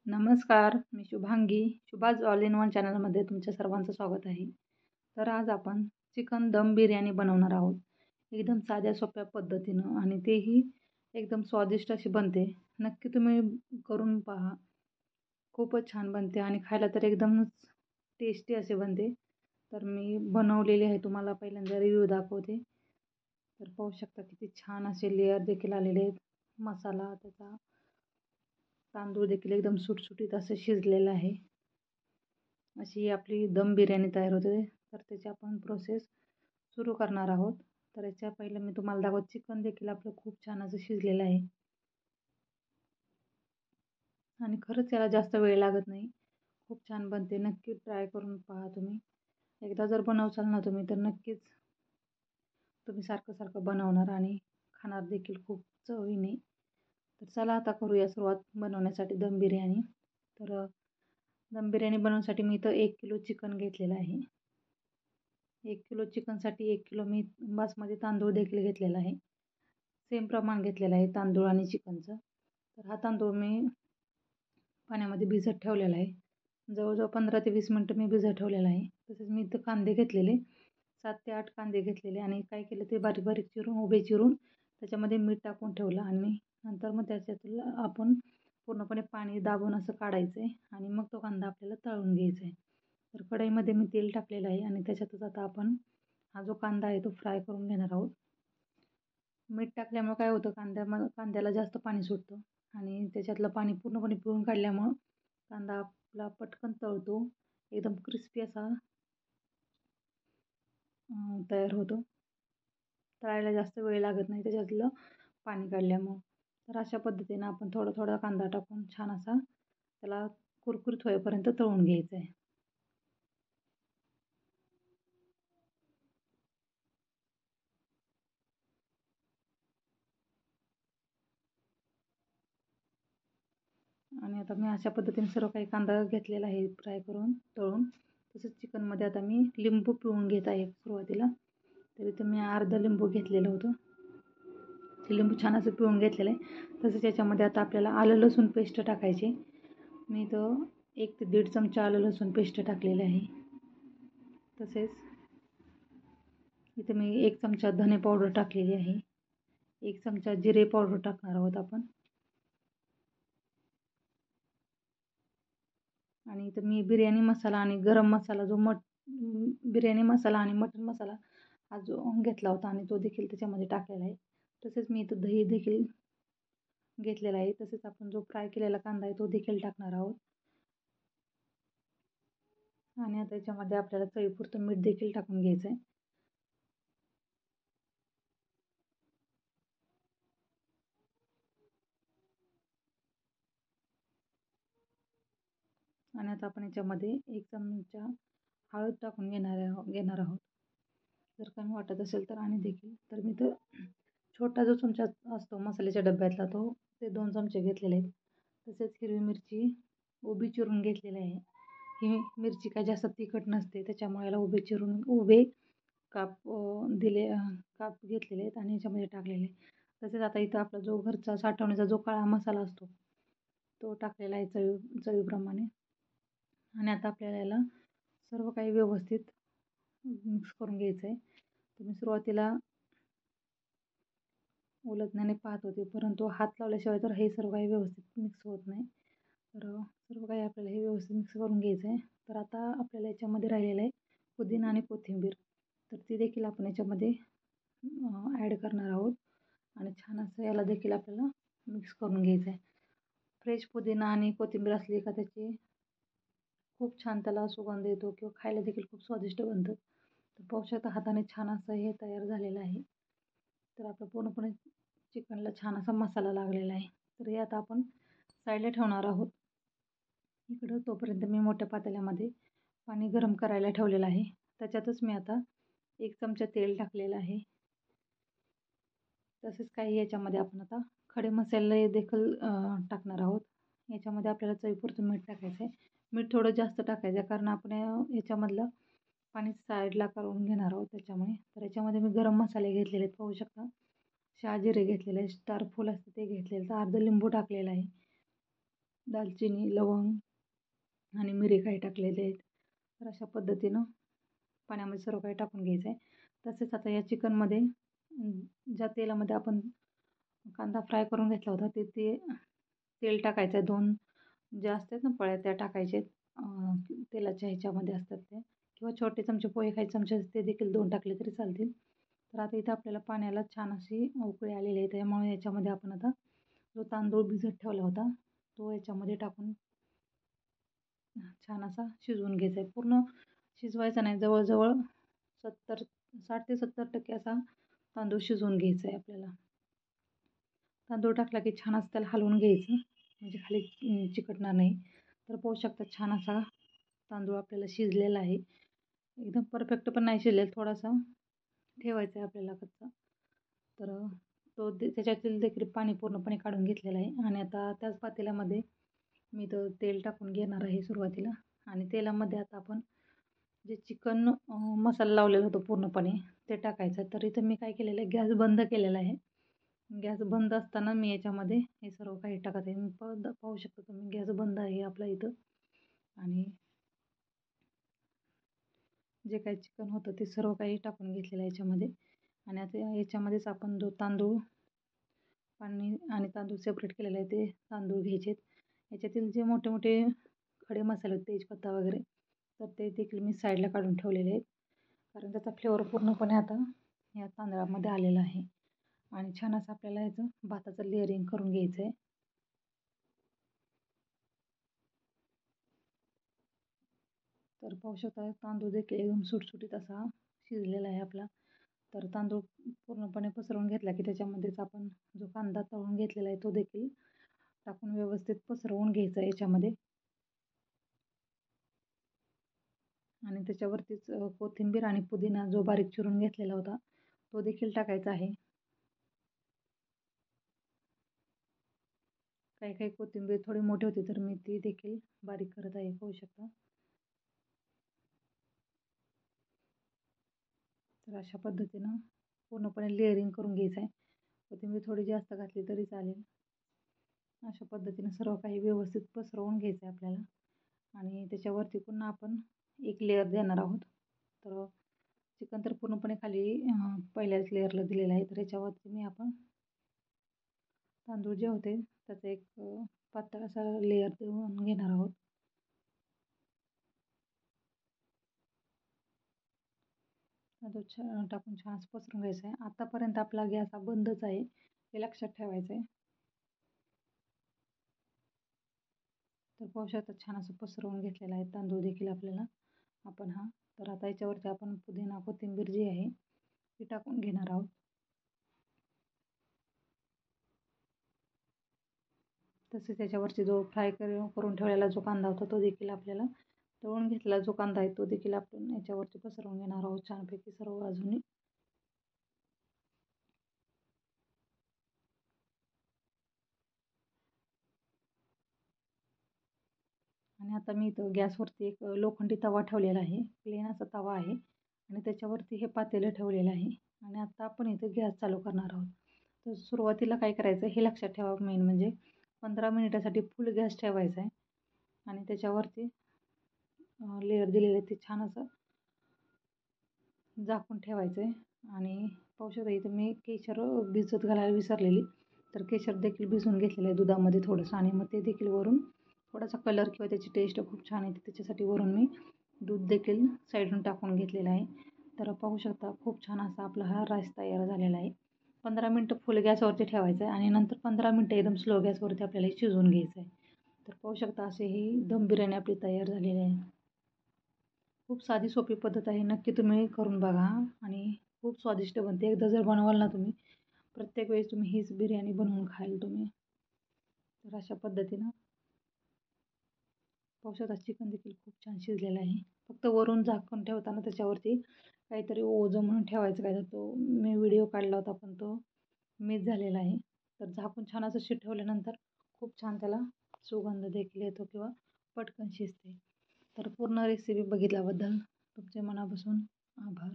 नमस्कार, मी Shubhangi. शुभाज all in one चॅनलमध्ये तुमच्या सर्वांचं स्वागत आहे. तर आज आपण चिकन दम बिर्याणी बनवणार आहोत. एकदम साध्या सोप्या पद्धतीनं आणि तेही एकदम स्वादिष्ट अशी बनते. नक्की तुम्ही करून पहा. खूपच छान बनते आणि खायला तर एकदमच टेस्टी असे बनते. तर मी बनवलेली आहे, तुम्हाला पहिल्यांदा रिव्ह्यू दाखवते. तर पाहू शकता किती छान असे लेअर देखील आलेले आहेत. मसाला त्याचा, तांदूळ देखील एकदम सुटसुटीत असं शिजलेलं आहे. अशी आपली दम बिर्याणी तयार होते. तर त्याची आपण प्रोसेस सुरू करणार आहोत. तर याच्या पहिलं मी तुम्हाला दाखवत, चिकन देखील आपलं खूप छान असं शिजलेलं आहे आणि खरंच याला जास्त वेळ लागत नाही. खूप छान बनते. नक्की ट्राय करून पहा तुम्ही. एकदा जर बनवसाल ना तुम्ही, तर नक्कीच तुम्ही सारखं सारखं बनवणार आणि खाणार देखील खूप चवीने. तर चला आता करूया सुरुवात बनवण्यासाठी दम बिर्याणी. तर दम बिर्याणी बनवण्यासाठी मी इथं 1 किलो चिकन घेतलेलं आहे. 1 किलो चिकनसाठी 1 किलो मी बासमती तांदूळ देखील घेतलेला आहे. सेम प्रमाण घेतलेलं आहे तांदूळ आणि चिकनचं. तर हा तांदूळ मी पाण्यामध्ये भिजत ठेवलेला आहे. जवळजवळ 15 ते 20 मिनटं मी भिजत ठेवलेला आहे. तसेच मी इथं कांदे घेतलेले 7 ते 8 कांदे घेतलेले आणि काय केलं ते बारीक बारीक चिरून, उभे चिरून त्याच्यामध्ये मीठ टाकून ठेवलं आणि नंतर मग त्याच्यातलं आपण पूर्णपणे पाणी दाबून असं काढायचं आहे आणि मग तो कांदा आपल्याला तळून घ्यायचा आहे. तर कढईमध्ये मी तेल टाकलेलं आहे आणि त्याच्यातच आता आपण हा जो कांदा आहे तो फ्राय करून घेणार आहोत. मीठ टाकल्यामुळं काय होतं, कांद्याला जास्त पाणी सुटतं आणि त्याच्यातलं पाणी पूर्णपणे पिळून काढल्यामुळं कांदा आपला पटकन तळतो. एकदम क्रिस्पी असा तयार होतो. तळायला जास्त वेळ लागत नाही त्याच्यातलं पाणी काढल्यामुळं. तर अशा पद्धतीनं आपण थोडा थोडा कांदा टाकून छान असा त्याला कुरकुरीत होईपर्यंत तळून घ्यायचं आहे. आणि आता मी अशा पद्धतीने सर्व काही कांदा घेतलेला आहे फ्राय करून, तळून. तसंच चिकनमध्ये आता मी लिंबू पिळून घेत आहे सुरुवातीला. तर इथं मी अर्धा लिंबू घेतलेलं होतं. ते लिंबू छान असं पिळून घेतलेलं आहे. तसंच याच्यामध्ये आता आपल्याला आलं लसूण पेस्ट टाकायची. मी इथं 1 ते 1.5 चमचा आलं लसूण पेस्ट टाकलेलं आहे. तसेच इथं मी 1 चमचा धने पावडर टाकलेली आहे. 1 चमचा जिरे पावडर टाकणार आहोत आपण. आणि इथं मी बिर्याणी मसाला आणि गरम मसाला जो बिर्याणी मसाला आणि मटण मसाला हा जो घेतला होता आणि तो देखील त्याच्यामध्ये टाकलेला आहे. तसेच मी इथं दही देखील घेतलेला आहे. तसेच आपण जो फ्राय केलेला कांदा आहे तो देखील टाकणार आहोत. आणि आता याच्यामध्ये आपल्याला चवीपुरतं मीठ देखील टाकून घ्यायचं आहे. आणि आता आपण याच्यामध्ये 1 चमचा हळद टाकून घेणार आहोत. जर कमी वाटत असेल तर आणि देखील. तर मी तर छोटा जो चमचा असतो मसाल्याच्या डब्यातला तो ते 2 चमचे घेतलेले आहेत. तसेच हिरवी मिरची उभी चिरून घेतलेली आहे. ही मिरची काय जास्त तिखट नसते, त्याच्यामुळे याला उभे काप काप घेतलेले आहेत आणि याच्यामध्ये टाकलेले. तसेच आता इथं आपला जो घरचा साठवण्याचा जो काळा मसाला असतो तो टाकलेला आहे चवीप्रमाणे. आणि आता आपल्याला याला सर्व काही व्यवस्थित मिक्स करून घ्यायचं आहे. तुम्ही सुरुवातीला उलटण्याने पाहत होते, परंतु हात लावल्याशिवाय तर हे सर्व काही व्यवस्थित मिक्स होत नाही. तर सर्व काही आपल्याला हे व्यवस्थित मिक्स करून घ्यायचं आहे. तर आता आपल्याला याच्यामध्ये राहिलेलं आहे पुदिना आणि कोथिंबीर. तर ती देखील आपण याच्यामध्ये ॲड करणार आहोत आणि छान असं याला देखील आपल्याला मिक्स करून घ्यायचं आहे. फ्रेश पुदिना आणि कोथिंबीर असली का त्याची खूप छान त्याला सुगंध येतो किंवा खायला देखील खूप स्वादिष्ट बनतं. तर पाहू शकता हाताने छान असं हे तयार झालेलं आहे. तर आपलं पूर्णपणे चिकनला छान असा मसाला लागलेला आहे. तर हे आता आपण साईडला ठेवणार आहोत. इकडं तोपर्यंत मी मोठ्या पातेल्यामध्ये पाणी गरम करायला ठेवलेलं आहे. त्याच्यातच मी आता 1 चमचा तेल टाकलेलं आहे. तसेच काही याच्यामध्ये आपण आता खडे मसाले देखील टाकणार आहोत. याच्यामध्ये आपल्याला चवीपुरतं मीठ टाकायचं आहे. मीठ थोडं जास्त टाकायचं आहे कारण आपण याच्यामधलं पाणी साईडला करून घेणार आहोत त्याच्यामुळे. तर याच्यामध्ये मी गरम मसाले घेतलेले आहेत, पाहू शकता. शहाजिरे घेतलेले आहे, स्टार फूल असते ते घेतलेलं, तर अर्धं लिंबू टाकलेलं आहे. दालचिनी, लवंग आणि मिरी काही टाकलेले आहेत. तर अशा पद्धतीनं पाण्यामध्ये सर्व काही टाकून घ्यायचं आहे. तसेच आता या चिकनमध्ये ज्या तेलामध्ये आपण कांदा फ्राय करून घेतला होता ते तेल टाकायचं आहे. 2 ज्या असतात ना पळ्या त्या टाकायचे तेलाच्या ह्याच्यामध्ये असतात ते, किंवा छोटे चमचे पोहे खायचे चमचे ते देखील 2 टाकले तरी चालतील. तर आता इथं आपल्याला पाण्याला छान अशी उकळी आलेली आहे. त्यामुळे याच्यामध्ये आपण आता जो तांदूळ भिजत ठेवला होता तो याच्यामध्ये टाकून छान असा शिजवून घ्यायचा आहे. पूर्ण शिजवायचा नाही, जवळजवळ 60 ते 70% असा तांदूळ शिजवून घ्यायचा आहे आपल्याला. तांदूळ टाकला की छान असं त्याला हलवून घ्यायचं, म्हणजे खाली चिकटणार नाही. तर पाहू शकता छान असा तांदूळ आपल्याला शिजलेला आहे. एकदम परफेक्ट पण नाही शिजलेला, थोडासा ठेवायचा आहे आपल्याला कच्चा. तर त्याच्यातील देखील पाणी पूर्णपणे काढून घेतलेलं आहे. आणि आता त्याच पातेल्यामध्ये मी तेल टाकून घेणार आहे सुरुवातीला. आणि तेलामध्ये आता आपण जे चिकन मसाला लावलेला होता पूर्णपणे ते टाकायचं. तर इथं मी काय केलेलं आहे, गॅस बंद केलेला आहे. गॅस बंद असताना मी याच्यामध्ये हे सर्व काही टाकत आहे. मी पाहू शकता तुम्ही गॅस बंद आहे आपला इथं. आणि जे काही चिकन होतं ते सर्व काही टाकून घेतलेलं आहे याच्यामध्ये. आणि आता याच्यामध्येच आपण जो पाणी आणि तांदूळ सेपरेट केलेलं आहे ते तांदूळ घ्यायचे. याच्यातील जे मोठे मोठे खडे मसाले आहेत, तेजपत्ता वगैरे, तर ते देखील मी साईडला काढून ठेवलेले आहेत. कारण त्याचा फ्लेवर पूर्णपणे आता या तांदळामध्ये आलेला आहे. आणि छान असं आपल्याला याचं भाताचं लेअरिंग करून घ्यायचं आहे. तर पाहू शकता तांदूळ देखील एकदम सुटसुटीत असा शिजलेला आहे आपला. तर तांदूळ पूर्णपणे पसरवून घेतला की त्याच्यामध्येच आपण जो कांदा तळून घेतलेला आहे तो देखील टाकून व्यवस्थित पसरवून घ्यायचा आहे याच्यामध्ये. आणि त्याच्यावरतीच कोथिंबीर आणि पुदिना जो बारीक चिरून घेतलेला होता तो देखील टाकायचा आहे. काही काही कोथिंबीर थोडी मोठी होती तर मी ती देखील बारीक करत आहे, पाहू शकता. तर अशा पद्धतीनं पूर्णपणे लेअरिंग करून घ्यायचं आहे. कोथिंबीर थोडी जास्त घातली तरी चालेल. अशा पद्धतीनं सर्व काही व्यवस्थित पसरवून घ्यायचं आहे आपल्याला. आणि त्याच्यावरती पुन्हा आपण एक लेअर देणार आहोत. तर चिकन तर पूर्णपणे खाली पहिल्याच लेअरला दिलेलं आहे. तर याच्यावरती आपण तांदूळ जे होते त्याचा एक पातळ असा लेअर देऊन घेणार आहोत. तांदूळ टाकून छान पसरून घ्यायचं आहे. आतापर्यंत आपला गॅस हा बंदच आहे, हे लक्षात ठेवायचं आहे. तर पाहू शकता छान असं पसरवून घेतलेलं आहे तांदूळ देखील आपल्याला आपण हा. तर आता याच्यावरती आपण पुदिना कोथिंबीर जी आहे ती टाकून घेणार आहोत. तसेच त्याच्यावरती जो फ्राय करून ठेवलेला जो कांदा होता तो देखील आपल्याला, तळून घेतलेला जो कांदा आहे तो देखील आपण याच्यावरती पसरवून घेणार आहोत छानपैकी सर्व बाजूनी. आणि आता मी इथं गॅसवरती एक लोखंडी तवा ठेवलेला आहे, प्लेन असा तवा आहे. आणि त्याच्यावरती हे पातेलं ठेवलेलं आहे. आणि आता आपण इथं गॅस चालू करणार आहोत. तर सुरुवातीला काय करायचं हे लक्षात ठेवा, मेन म्हणजे 15 मिनिटासाठी फुल गॅस ठेवायचा आहे. आणि त्याच्यावरती लेअर दिलेले ते छान असं झाकून ठेवायचं आहे. आणि पाहू शकता इथं मी केशर भिजत घालायला विसरलेली, तर केशर देखील भिजवून घेतलेलं आहे दुधामध्ये थोडंसं. आणि मग ते देखील वरून थोडासा कलर किंवा त्याची टेस्ट खूप छान येते त्याच्यासाठी वरून मी दूध देखील साईडून टाकून घेतलेलं आहे. तर पाहू शकता खूप छान असा आपला हा राईस तयार झालेला आहे. 15 मिनटं फुल गॅसवरती ठेवायचं आहे आणि नंतर 15 मिनटं एकदम स्लो गॅसवरती आपल्याला शिजवून घ्यायचं आहे. तर पाहू शकता असे ही दम बिर्याणी आपली तयार झालेली आहे. खूप साधी सोपी पद्धत आहे, नक्की तुम्ही करून बघा आणि खूप स्वादिष्ट बनते. एकदा जर बनवाल ना तुम्ही, प्रत्येक वेळेस तुम्ही हीच बिर्याणी बनवून खाल तुम्ही. तर अशा पद्धतीनं पाहू शकता चिकन देखील खूप छान शिजलेलं आहे. फक्त वरून झाकून ठेवताना त्याच्यावरती काहीतरी ओझं म्हणून ठेवायचं, काय तर तो मी व्हिडिओ काढला होता पण तो मिस झालेला आहे. तर झाकून छान असं ठेवल्यानंतर खूप छान त्याला सुगंध देखील येतो किंवा पटकन शिजते. तर पूर्ण रेसिपी बघितल्याबद्दल तुमचे मनापासून आभार.